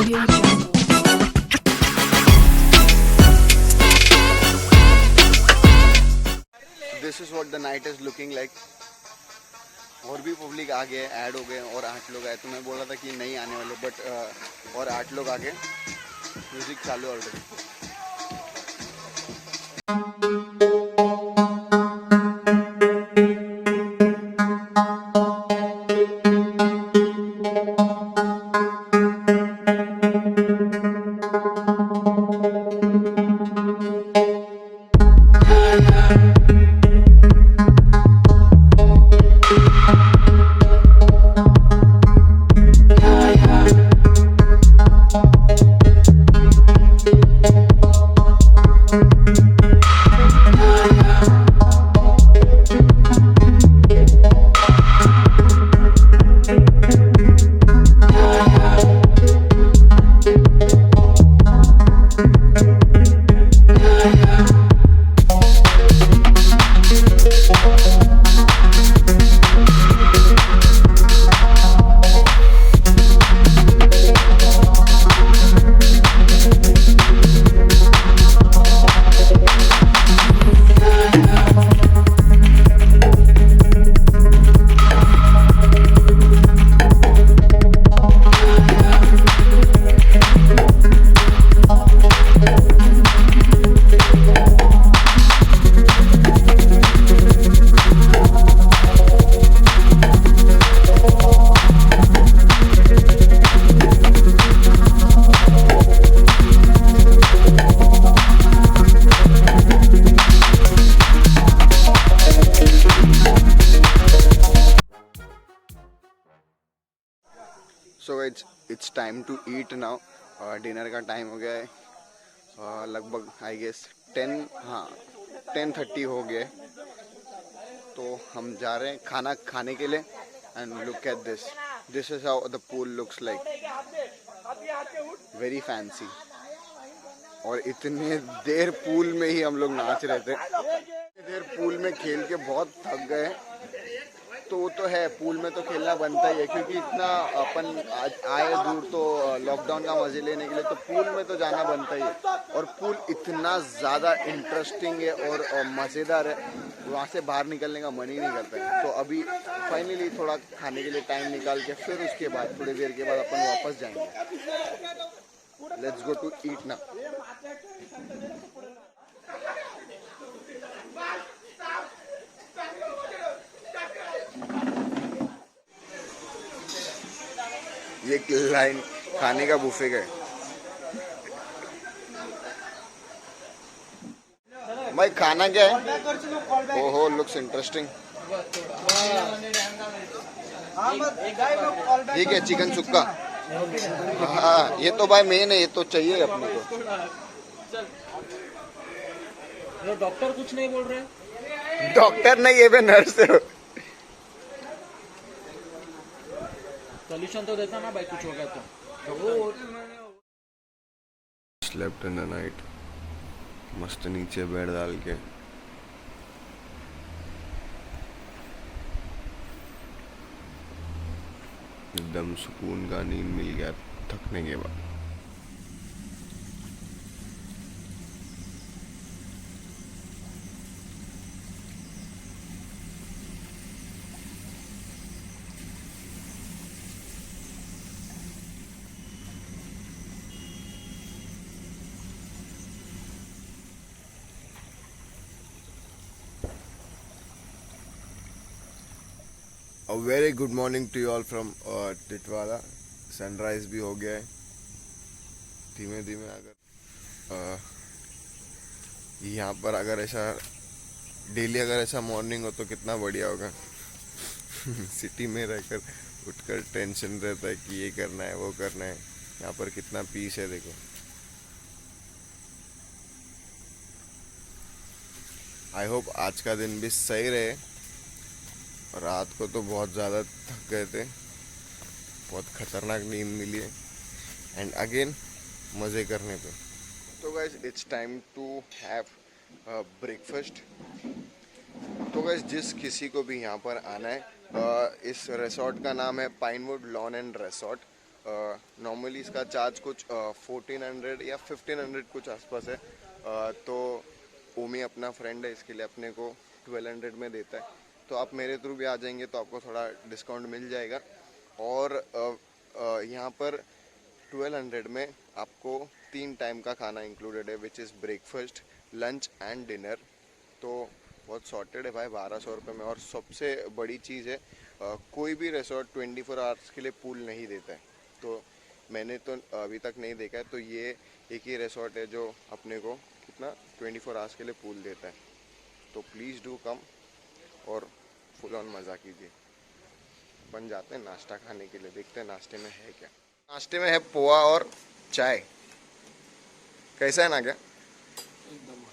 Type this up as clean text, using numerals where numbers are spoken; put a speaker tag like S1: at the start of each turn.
S1: This is what the night is looking like. और भी public आ गए, ऐड हो गए और 8 लोग आए। तो मैं बोल रहा था कि नहीं आने वाले, बट और 8 लोग आ गए। म्यूजिक चालू already. So it's time to eat now. Dinner का टाइम हो गया है लगभग आई गेस 10:30 हो गए। तो हम जा रहे हैं खाना खाने के लिए। And look at this is how the pool looks like, very fancy. और इतने देर पूल में ही हम लोग नाच रहे थे। इतनी देर पूल में खेल के बहुत थक गए। तो वो तो है, पूल में तो खेलना बनता ही है, क्योंकि इतना अपन आए दूर तो लॉकडाउन का मजे लेने के लिए, तो पूल में तो जाना बनता ही है। और पूल इतना ज़्यादा इंटरेस्टिंग है और मज़ेदार है, वहाँ से बाहर निकलने का मन ही नहीं करता है। तो अभी फाइनली थोड़ा खाने के लिए टाइम निकाल के फिर उसके बाद थोड़ी देर के बाद अपन वापस जाएंगे। लेट्स गो टू ईट ना। ये लाइन खाने का बुफे का है। भाई खाना क्या है? ओहो, लुक्स इंटरेस्टिंग। ठीक है, चिकन सुक्का। हाँ, ये तो भाई मेन है, ये तो चाहिए अपने को।
S2: डॉक्टर कुछ नहीं बोल रहे?
S1: डॉक्टर नहीं, ये भी नर्स है।
S2: सोल्यूशन तो देता ना भाई, कुछ हो गया तो।
S1: स्लेप्ट इन द नाइट, मस्त नीचे बेड डाल के। एकदम सुकून का नींद मिल गया थकने के बाद। A very good morning to you all from Titwala. Sunrise भी हो गया है धीमे धीमे। अगर यहाँ पर अगर ऐसा डेली अगर ऐसा मॉर्निंग हो तो कितना बढ़िया होगा। सिटी में रहकर उठकर टेंशन रहता है कि ये करना है वो करना है। यहाँ पर कितना पीस है देखो। आई होप आज का दिन भी सही रहे। रात को तो बहुत ज़्यादा थक गए थे, बहुत खतरनाक नींद मिली है। एंड अगेन मज़े करने पे। तो guys it's time to have breakfast. तो गाइस जिस किसी को भी यहाँ पर आना है, इस रिसोर्ट का नाम है Pinewood lawn and resort. Normally इसका चार्ज कुछ 1400 या 1500 कुछ आसपास है। तो ओमी अपना फ्रेंड है, इसके लिए अपने को 1200 में देता है। तो आप मेरे थ्रू भी आ जाएंगे तो आपको थोड़ा डिस्काउंट मिल जाएगा। और यहाँ पर 1200 में आपको 3 टाइम का खाना इंक्लूडेड है, which is breakfast, lunch and dinner. तो बहुत सॉर्टेड है भाई 1200 रुपये में। और सबसे बड़ी चीज़ है, कोई भी रिसोर्ट 24 आवर्स के लिए पूल नहीं देता है। तो मैंने तो अभी तक नहीं देखा है, तो ये एक ही रिसोर्ट है जो अपने को कितना 24 आवर्स के लिए पूल देता है। तो प्लीज़ डू कम और फुल ऑन मज़ा कीजिए। बन जाते हैं नाश्ता खाने के लिए, देखते हैं नाश्ते में है क्या। नाश्ते में है पोहा और चाय। कैसा है ना क्या?
S2: एकदम